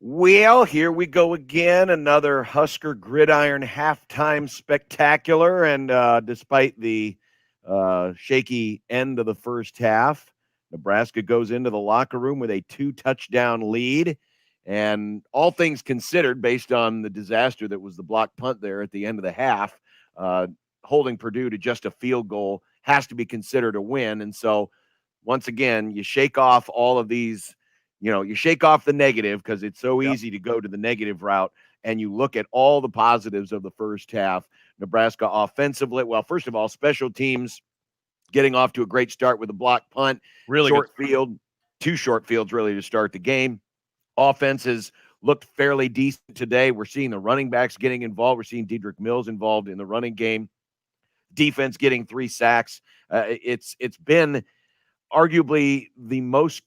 Well, here we go again. Another Husker Gridiron halftime spectacular. And despite the shaky end of the first half, Nebraska goes into the locker room with a 2-touchdown lead. And all things considered, based on the disaster that was the block punt there at the end of the half, uh, holding Purdue to just a field goal has to be considered a win. And so, once again, you shake off all of these, you shake off the negative because it's so Yep. easy to go to the negative route, and you look at all the positives of the first half. Nebraska offensively, well, first of all, special teams getting off to a great start with a block punt, Really good short start. field, two short fields really to start the game. Offenses looked fairly decent today. We're seeing the running backs getting involved. We're seeing Dedrick Mills involved in the running game. Defense getting 3 sacks. It's been arguably the most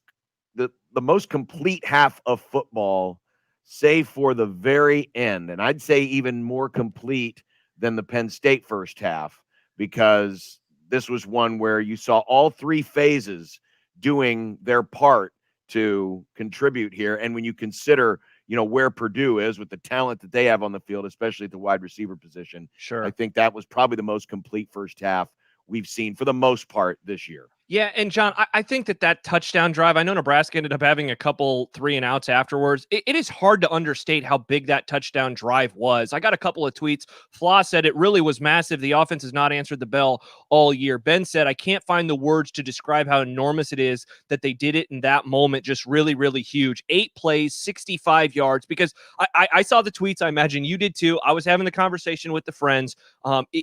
complete half of football, save for the very end. And I'd say even more complete than the Penn State first half, because this was one where you saw all three phases doing their part to contribute here. And when you consider, where Purdue is with the talent that they have on the field, especially at the wide receiver position, I Sure. think that was probably the most complete first half we've seen for the most part this year. Yeah, and John, I think that touchdown drive, I know Nebraska ended up having a couple 3-and-outs afterwards. It is hard to understate how big that touchdown drive was. I got a couple of tweets. Flaw said it really was massive. The offense has not answered the bell all year. Ben said, I can't find the words to describe how enormous it is that they did it in that moment. Just really, really huge. 8 plays, 65 yards. Because I saw the tweets. I imagine you did too. I was having the conversation with the friends.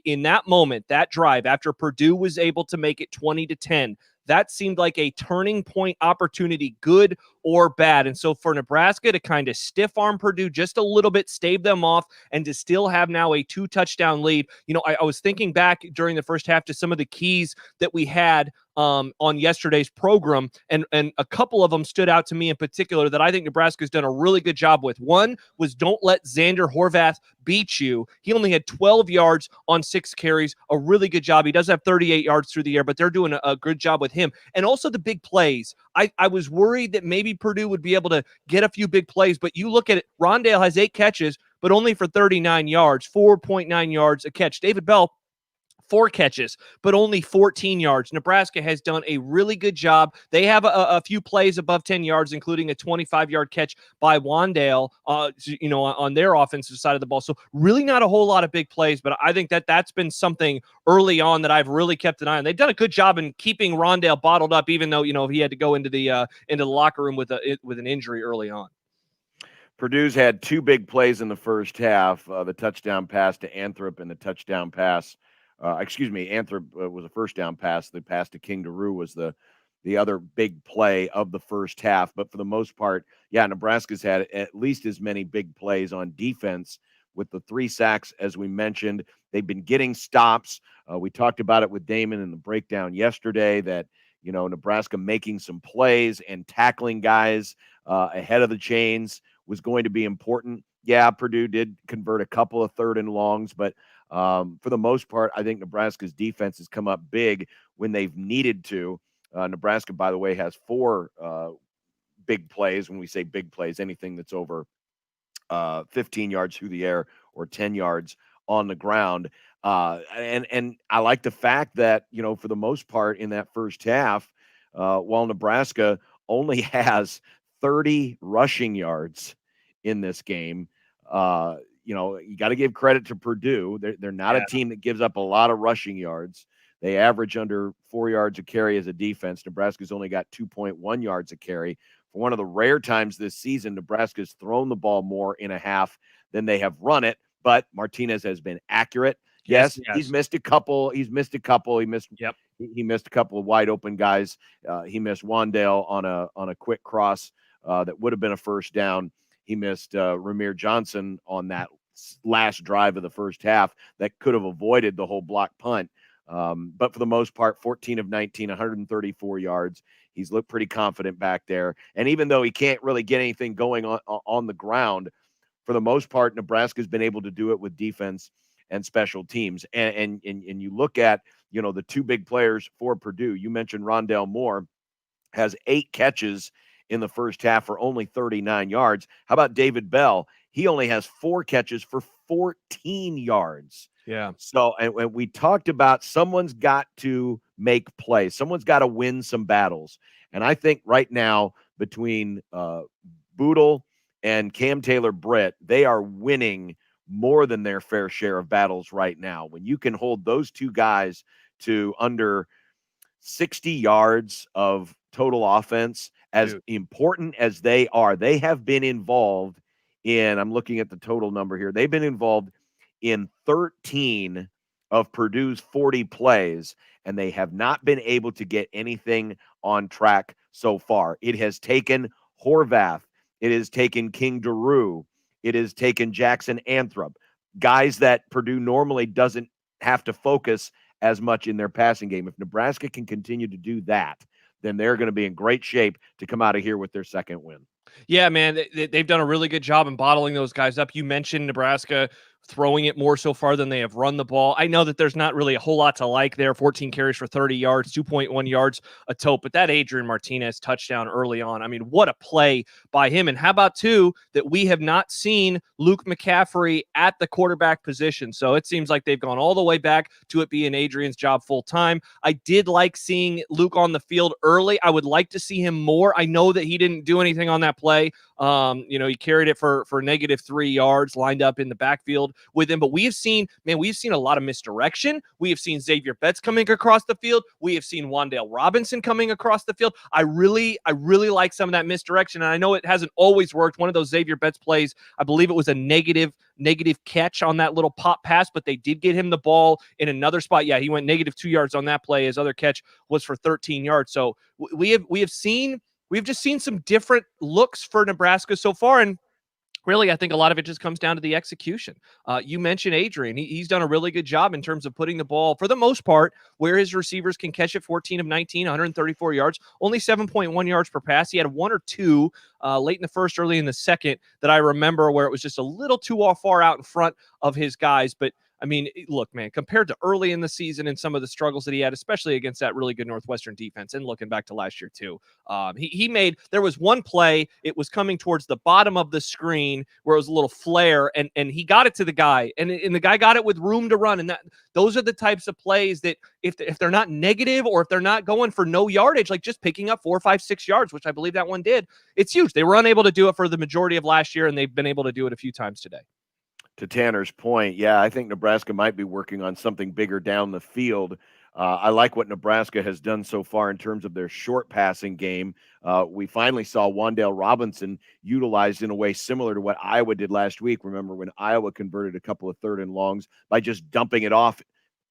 In that moment, that drive, after Purdue was able to make it 20-10, that seemed like a turning point opportunity, good or bad. And so for Nebraska to kind of stiff arm Purdue just a little bit, stave them off, and to still have now a 2-touchdown lead, I was thinking back during the first half to some of the keys that we had on yesterday's program, and a couple of them stood out to me in particular that I think Nebraska's done a really good job with. One was don't let Xander Horvath beat you. He only had 12 yards on 6 carries, a really good job. He does have 38 yards through the air, but they're doing a good job with him. And also the big plays. I was worried that maybe Purdue would be able to get a few big plays, but you look at it, Rondale has 8 catches, but only for 39 yards, 4.9 yards a catch. David Bell, 4 catches, but only 14 yards. Nebraska has done a really good job. They have a few plays above 10 yards, including a 25-yard catch by Wandale, on their offensive side of the ball. So really not a whole lot of big plays, but I think that's been something early on that I've really kept an eye on. They've done a good job in keeping Rondale bottled up, even though, he had to go into the locker room with an injury early on. Purdue's had 2 big plays in the first half, the touchdown pass to Anthrop and the touchdown pass. Anthrop was a first down pass. The pass to King Daru was the other big play of the first half. But for the most part, yeah, Nebraska's had at least as many big plays on defense with the 3 sacks, as we mentioned. They've been getting stops. We talked about it with Damon in the breakdown yesterday that, Nebraska making some plays and tackling guys ahead of the chains was going to be important. Yeah, Purdue did convert a couple of 3rd and longs, but for the most part, I think Nebraska's defense has come up big when they've needed to. Nebraska, by the way, has 4 big plays. When we say big plays, anything that's over 15 yards through the air or 10 yards on the ground. And I like the fact that, for the most part in that first half, while Nebraska only has 30 rushing yards in this game, you got to give credit to Purdue. They're not a team that gives up a lot of rushing yards. They average under 4 yards a carry as a defense. Nebraska's only got 2.1 yards a carry. For one of the rare times this season, Nebraska's thrown the ball more in a half than they have run it, but Martinez has been accurate. Yes, he's missed a couple. He missed a couple of wide open guys. He missed Wandale on a quick cross that would have been a first down. He missed Ramir Johnson on that last drive of the first half that could have avoided the whole block punt. But for the most part, 14 of 19, 134 yards. He's looked pretty confident back there. And even though he can't really get anything going on the ground, for the most part, Nebraska's been able to do it with defense and special teams. And you look at, the 2 big players for Purdue. You mentioned Rondale Moore has 8 catches in the first half for only 39 yards. How about David Bell? He only has 4 catches for 14 yards. Yeah. So, and we talked about someone's got to make plays. Someone's got to win some battles. And I think right now between Boodle and Cam Taylor-Britt, they are winning more than their fair share of battles right now. When you can hold those two guys to under 60 yards of total offense, as important as they are, they have been involved in, I'm looking at the total number here, they've been involved in 13 of Purdue's 40 plays, and they have not been able to get anything on track so far. It has taken Horvath. It has taken King Daru. It has taken Jackson Anthrop, guys that Purdue normally doesn't have to focus as much in their passing game. If Nebraska can continue to do that, then they're going to be in great shape to come out of here with their second win. Yeah, man, they've done a really good job in bottling those guys up. You mentioned Nebraska throwing it more so far than they have run the ball. I know that there's not really a whole lot to like there. 14 carries for 30 yards, 2.1 yards a tote. But that Adrian Martinez touchdown early on, I mean, what a play by him. And how about, too, that we have not seen Luke McCaffrey at the quarterback position. So it seems like they've gone all the way back to it being Adrian's job full time. I did like seeing Luke on the field early. I would like to see him more. I know that he didn't do anything on that play. He carried it for -3 yards, lined up in the backfield with him. But we've seen a lot of misdirection. We have seen Xavier Betts coming across the field. We have seen Wan'Dale Robinson coming across the field. I really like some of that misdirection. And I know it hasn't always worked. One of those Xavier Betts plays, I believe it was a negative catch on that little pop pass, but they did get him the ball in another spot. Yeah, he went -2 yards on that play. His other catch was for 13 yards. So we've just seen some different looks for Nebraska so far, and really, I think a lot of it just comes down to the execution. You mentioned Adrian. He's done a really good job in terms of putting the ball, for the most part, where his receivers can catch it. 14 of 19, 134 yards, only 7.1 yards per pass. He had 1 or 2 late in the first, early in the second that I remember where it was just a little too far out in front of his guys. But I mean, look, man, compared to early in the season and some of the struggles that he had, especially against that really good Northwestern defense, and looking back to last year too, there was one play, it was coming towards the bottom of the screen where it was a little flare, and he got it to the guy, and the guy got it with room to run, and those are the types of plays that if they're not negative or if they're not going for no yardage, like just picking up 4, 5, 6 yards, which I believe that one did, it's huge. They were unable to do it for the majority of last year, and they've been able to do it a few times today. To Tanner's point, yeah, I think Nebraska might be working on something bigger down the field. I like what Nebraska has done so far in terms of their short passing game. We finally saw Wan'Dale Robinson utilized in a way similar to what Iowa did last week. Remember when Iowa converted a couple of 3rd and longs by just dumping it off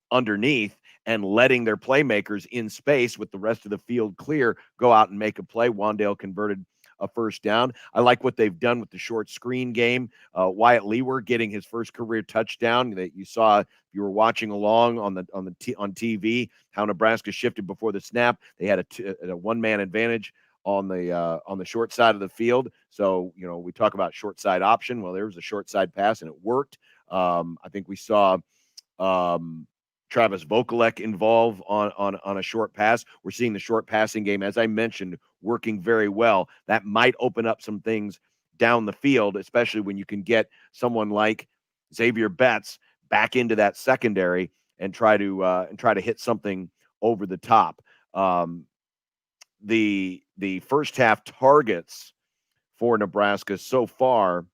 underneath and letting their playmakers in space with the rest of the field clear go out and make a play. Wan'Dale converted a first down. I like what they've done with the short screen game. Wyatt Lewer getting his first career touchdown. That you saw if you were watching along on TV, how Nebraska shifted before the snap. They had a one-man advantage on the short side of the field. So we talk about short side option. Well, there was a short side pass and it worked. I think we saw Travis Vokalek involved on a short pass. We're seeing the short passing game, as I mentioned, working very well. That might open up some things down the field, especially when you can get someone like Xavier Betts back into that secondary and try to hit something over the top. The first half targets for Nebraska so far,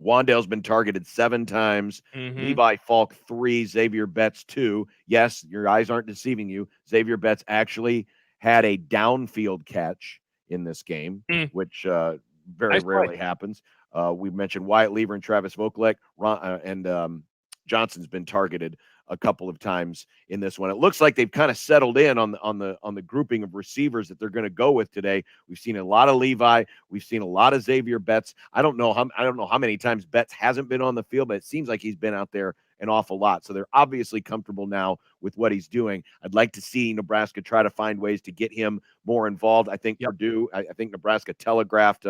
Wan'Dale's been targeted 7 times. Mm-hmm. Levi Falk 3, Xavier Betts 2. Yes, your eyes aren't deceiving you. Xavier Betts actually had a downfield catch in this game, which very rarely happens. We mentioned Wyatt Lever and Travis Vokalek, and Johnson's been targeted a couple of times in this one. It looks like they've kind of settled in on the grouping of receivers that they're going to go with today. We've seen a lot of Levi. We've seen a lot of Xavier Betts. I don't know how many times Betts hasn't been on the field, but it seems like he's been out there an awful lot. So they're obviously comfortable now with what he's doing. I'd like to see Nebraska try to find ways to get him more involved. I think Purdue, I think Nebraska telegraphed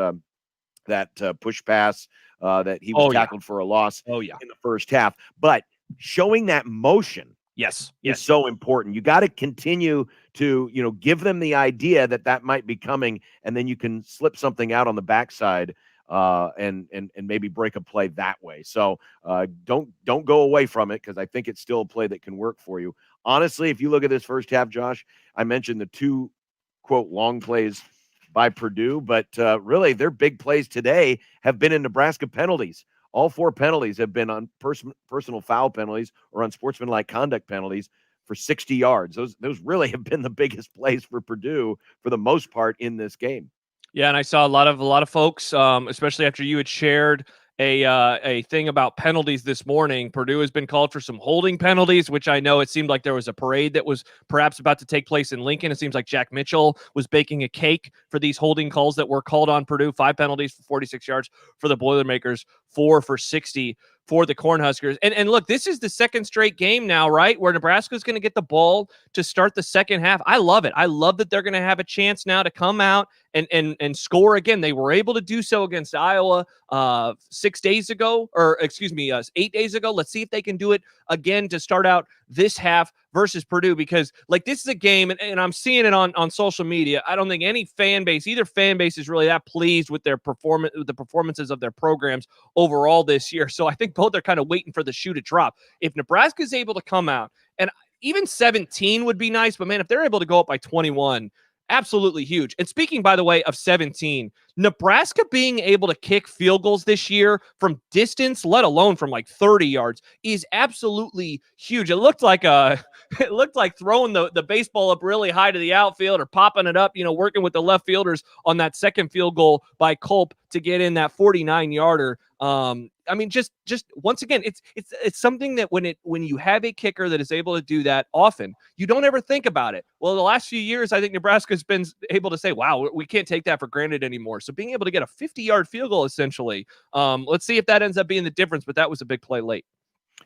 that push pass that he was tackled for a loss in the first half. But showing that motion Yes. is so important. You got to continue to, give them the idea that that might be coming, and then you can slip something out on the backside, and maybe break a play that way. So don't go away from it, because I think it's still a play that can work for you. Honestly, if you look at this first half, Josh, I mentioned the two quote long plays by Purdue, but really their big plays today have been in Nebraska penalties. All 4 penalties have been on personal foul penalties or unsportsmanlike conduct penalties for 60 yards. Those really have been the biggest plays for Purdue for the most part in this game. Yeah, and I saw a lot of folks, especially after you had shared a thing about penalties this morning. Purdue has been called for some holding penalties, which I know it seemed like there was a parade that was perhaps about to take place in Lincoln. It seems like Jack Mitchell was baking a cake for these holding calls that were called on Purdue. 5 penalties for 46 yards for the Boilermakers, 4 for 60 for the Cornhuskers. And look, this is the second straight game now, right, where Nebraska's going to get the ball to start the second half. I love it. I love that they're going to have a chance now to come out and score again. They were able to do so against Iowa 6 days ago, or excuse me, 8 days ago. Let's see if they can do it again to start out this half versus Purdue, because like this is a game, and I'm seeing it on social media. I don't think either fan base is really that pleased with their performance, with the performances of their programs overall this year. So I think both are kind of waiting for the shoe to drop. If Nebraska is able to come out, and even 17 would be nice, but man, if they're able to go up by 21, absolutely huge. And speaking, by the way, of 17, Nebraska being able to kick field goals this year from distance, let alone from like 30 yards, is absolutely huge. It looked like throwing the baseball up really high to the outfield, or popping it up, working with the left fielders on that second field goal by Culp to get in that 49-yarder. I mean, just once again, it's something that when you have a kicker that is able to do that often, you don't ever think about it. Well, the last few years, I think Nebraska's been able to say, wow, we can't take that for granted anymore. So being able to get a 50-yard field goal, essentially, let's see if that ends up being the difference, but that was a big play late.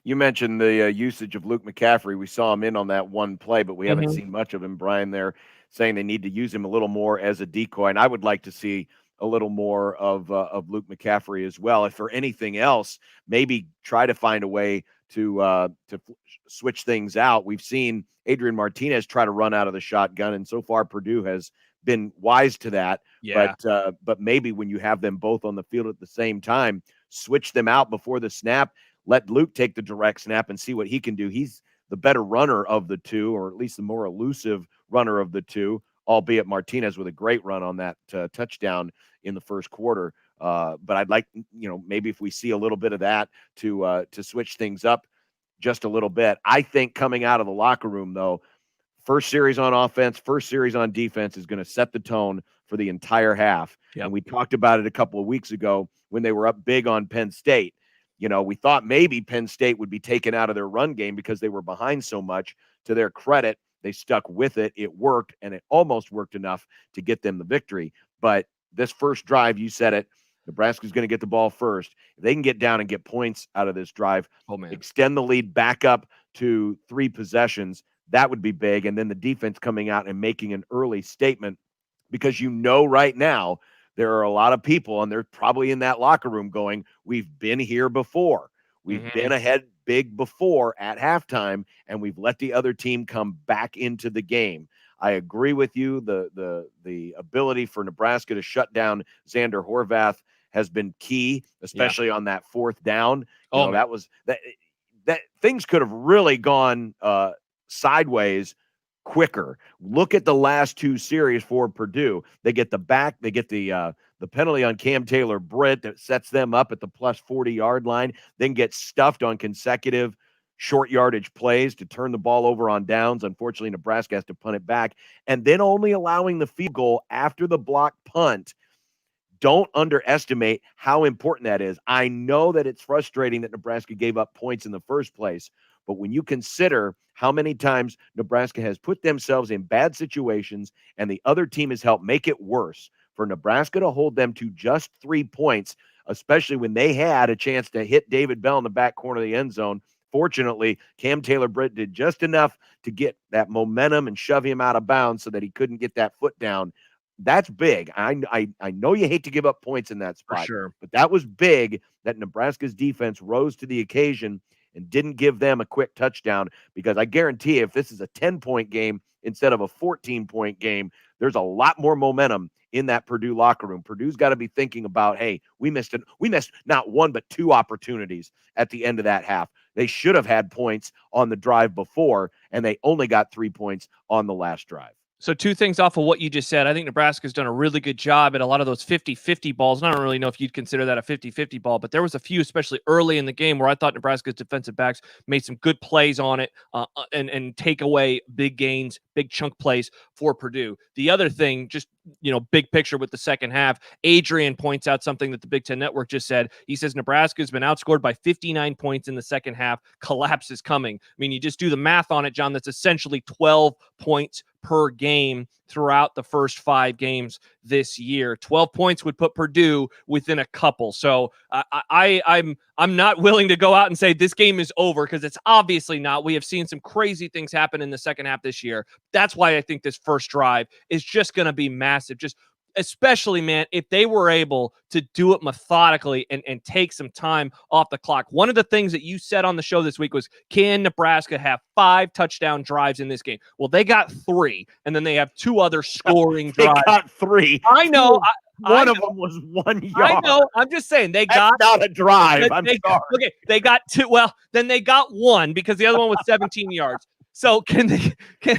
You mentioned the usage of Luke McCaffrey. We saw him in on that one play, but we haven't seen much of him. Brian there saying they need to use him a little more as a decoy, and I would like to see a little more of Luke McCaffrey as well. If for anything else, maybe try to find a way to switch things out. We've seen Adrian Martinez try to run out of the shotgun, and so far Purdue has been wise to that. Yeah. But maybe when you have them both on the field at the same time, switch them out before the snap. Let Luke take the direct snap and see what he can do. He's the better runner of the two, or at least the more elusive runner of the two, albeit Martinez with a great run on that touchdown in the first quarter. But I'd like, maybe if we see a little bit of that to switch things up just a little bit. I think coming out of the locker room, though, first series on offense, first series on defense is going to set the tone for the entire half. Yep. And we talked about it a couple of weeks ago when they were up big on Penn State. We thought maybe Penn State would be taken out of their run game because they were behind so much. To their credit, they stuck with it. It worked, and it almost worked enough to get them the victory. But this first drive, you said it, Nebraska's going to get the ball first. If they can get down and get points out of this drive, extend the lead back up to 3 possessions, that would be big. And then the defense coming out and making an early statement, because right now, there are a lot of people, and they're probably in that locker room going, we've been here before. We've been ahead big before at halftime, and we've let the other team come back into the game. I agree with you. The ability for Nebraska to shut down Xander Horvath has been key, especially on that fourth down. That things could have really gone sideways quicker. Look at the last 2 series for Purdue. They get the penalty on Cam Taylor-Britt that sets them up at the plus 40-yard line, then get stuffed on consecutive short yardage plays to turn the ball over on downs. Unfortunately, Nebraska has to punt it back, and then only allowing the field goal after the block punt. Don't underestimate how important that is. I know that it's frustrating that Nebraska gave up points in the first place, but when you consider how many times Nebraska has put themselves in bad situations and the other team has helped make it worse, for Nebraska to hold them to just 3 points, especially when they had a chance to hit David Bell in the back corner of the end zone. Fortunately, Cam Taylor-Britt did just enough to get that momentum and shove him out of bounds so that he couldn't get that foot down. That's big. I know you hate to give up points in that spot, for sure, but that was big that Nebraska's defense rose to the occasion. and didn't give them a quick touchdown, because I guarantee if this is a 10-point game instead of a 14-point game, there's a lot more momentum in that Purdue locker room. Purdue's got to be thinking about, hey, we missed not one but two opportunities at the end of that half. They should have had points on the drive before, and they only got 3 points on the last drive. So two things off of what you just said. I think Nebraska's done a really good job at a lot of those 50-50 balls. And I don't really know if you'd consider that a 50-50 ball, but there was a few, especially early in the game, where I thought Nebraska's defensive backs made some good plays on it and take away big gains, big chunk plays for Purdue. The other thing, just, big picture with the second half, Adrian points out something that the Big Ten Network just said. He says Nebraska's been outscored by 59 points in the second half. Collapse is coming. I mean, you just do the math on it, John. That's essentially 12 points per game throughout the first 5 games this year. 12 points would put Purdue within a couple. So I'm not willing to go out and say this game is over, because it's obviously not. We have seen some crazy things happen in the second half this year. That's why I think this first drive is just going to be massive. Just especially, man, if they were able to do it methodically and take some time off the clock. One of the things that you said on the show this week was, can Nebraska have 5 touchdown drives in this game? Well, they got 3, and then they have 2 other scoring drives. They got 3. I know. One of them was 1 yard. I know. I'm just saying That's not a drive. I'm sorry. Okay, they got 2. Well, then they got 1 because the other one was 17 yards. So hey,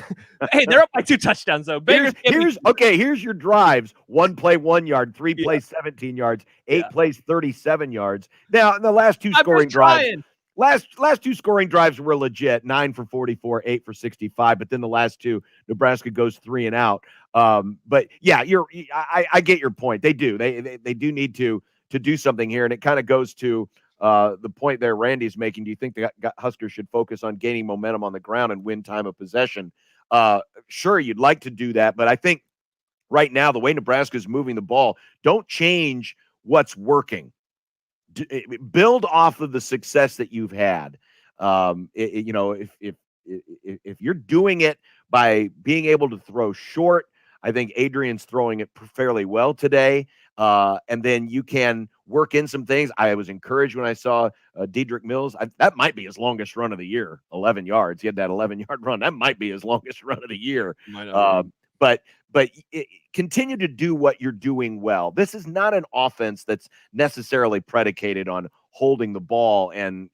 they're up by 2 touchdowns though. Here's your drives. 1 play 1 yard, 3 plays 17 yards, 8 plays 37 yards. Now, the last 2 scoring drives. Last 2 scoring drives were legit. 9 for 44, 8 for 65. But then the last 2, Nebraska goes 3 and out. But yeah, I get your point. They do. They do need to do something here, and it kind of goes to the point there Randy's making. Do you think the Huskers should focus on gaining momentum on the ground and win time of possession? Sure, you'd like to do that, but I think right now the way Nebraska is moving the ball, don't change what's working. Build off of the success that you've had. If you're doing it by being able to throw short, I think Adrian's throwing it fairly well today. And then you can work in some things. I was encouraged when I saw Dedrick Mills. That might be his longest run of the year, 11 yards. He had that 11-yard run. That might be his longest run of the year. But continue to do what you're doing well. This is not an offense that's necessarily predicated on holding the ball and,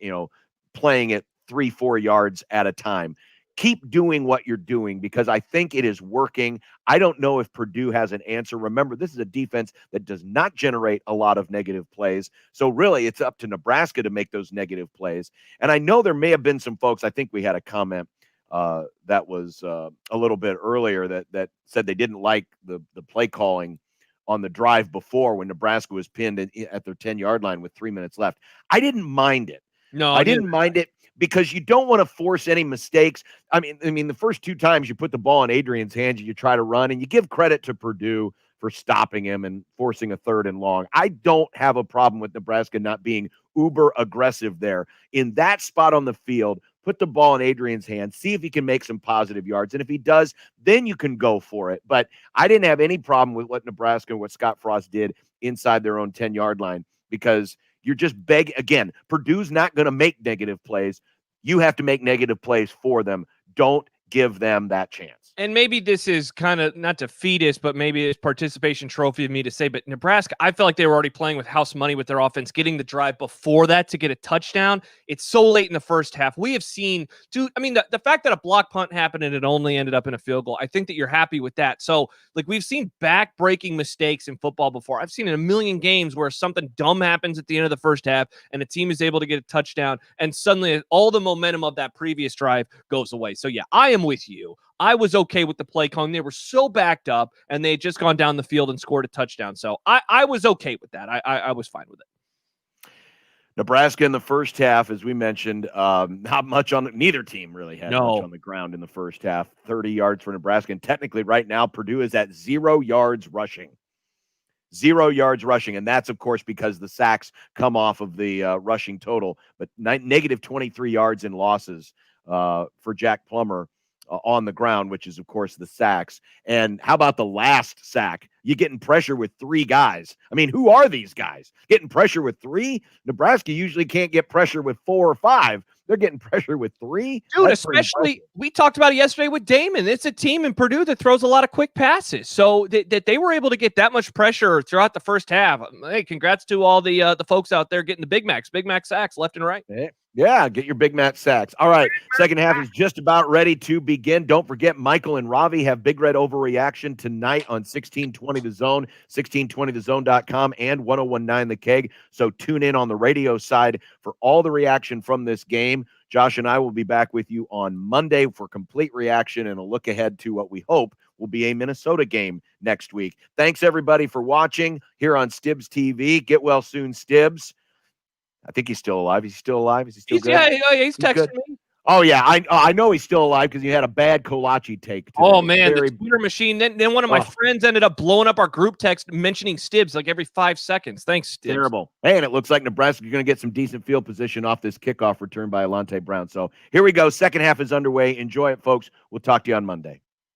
playing it 3-4 yards at a time. Keep doing what you're doing, because I think it is working. I don't know if Purdue has an answer. Remember, this is a defense that does not generate a lot of negative plays. So really, it's up to Nebraska to make those negative plays. And I know there may have been some folks, I think we had a comment that was a little bit earlier that said they didn't like the play calling on the drive before when Nebraska was pinned at their 10-yard line with 3 minutes left. I didn't mind it. No, I didn't mind it, because you don't want to force any mistakes. I mean, the first 2 times you put the ball in Adrian's hands and you try to run, and you give credit to Purdue for stopping him and forcing a 3rd and long. I don't have a problem with Nebraska not being uber aggressive there. In that spot on the field, put the ball in Adrian's hands, see if he can make some positive yards. And if he does, then you can go for it. But I didn't have any problem with what Nebraska and what Scott Frost did inside their own 10-yard line, because you're just begging. Again, Purdue's not going to make negative plays. You have to make negative plays for them. Don't give them that chance. And maybe this is kind of not defeatist, but maybe it's participation trophy of me to say, but Nebraska, I felt like they were already playing with house money with their offense, getting the drive before that to get a touchdown. It's so late in the first half. We have seen, dude, I mean, the fact that a block punt happened and it only ended up in a field goal, I think that you're happy with that. So, like, we've seen back-breaking mistakes in football before. I've seen in a million games where something dumb happens at the end of the first half and a team is able to get a touchdown, and suddenly all the momentum of that previous drive goes away. So, yeah, I am with you. I was okay with the play calling. They were so backed up, and they had just gone down the field and scored a touchdown. So I was okay with that. I was fine with it. Nebraska in the first half, as we mentioned, not much on neither team really had much on the ground in the first half. 30 yards for Nebraska. And technically right now, Purdue is at 0 yards rushing. 0 yards rushing. And that's, of course, because the sacks come off of the rushing total. But negative 23 yards in losses for Jack Plummer on the ground, which is, of course, the sacks. And how about the last sack? You getting pressure with 3 guys. I mean, who are these guys? Getting pressure with 3? Nebraska usually can't get pressure with 4 or 5. They're getting pressure with 3. Dude, That's pretty especially impressive. we talked about it yesterday with Damon. It's a team in Purdue that throws a lot of quick passes. So that they were able to get that much pressure throughout the first half. Hey, congrats to all the folks out there getting the Big Mac sacks left and right. Yeah, get your Big Mac sacks. All right, second half is just about ready to begin. Don't forget, Michael and Ravi have Big Red Overreaction tonight on 1620 The Zone, 1620thezone.com, and 1019 The Keg. So tune in on the radio side for all the reaction from this game. Josh and I will be back with you on Monday for complete reaction and a look ahead to what we hope will be a Minnesota game next week. Thanks, everybody, for watching here on Stibbs TV. Get well soon, Stibbs. I think he's still alive. Is he still alive? Is he still good? Yeah, he's texting good? me. Oh, yeah. I know he's still alive because you had a bad Kolachi take today. Oh, man, the Twitter machine. Then one of my friends ended up blowing up our group text mentioning Stibbs like every 5 seconds. Thanks, Stibbs. Terrible. Hey, and it looks like Nebraska's going to get some decent field position off this kickoff return by Alante Brown. So here we go. Second half is underway. Enjoy it, folks. We'll talk to you on Monday.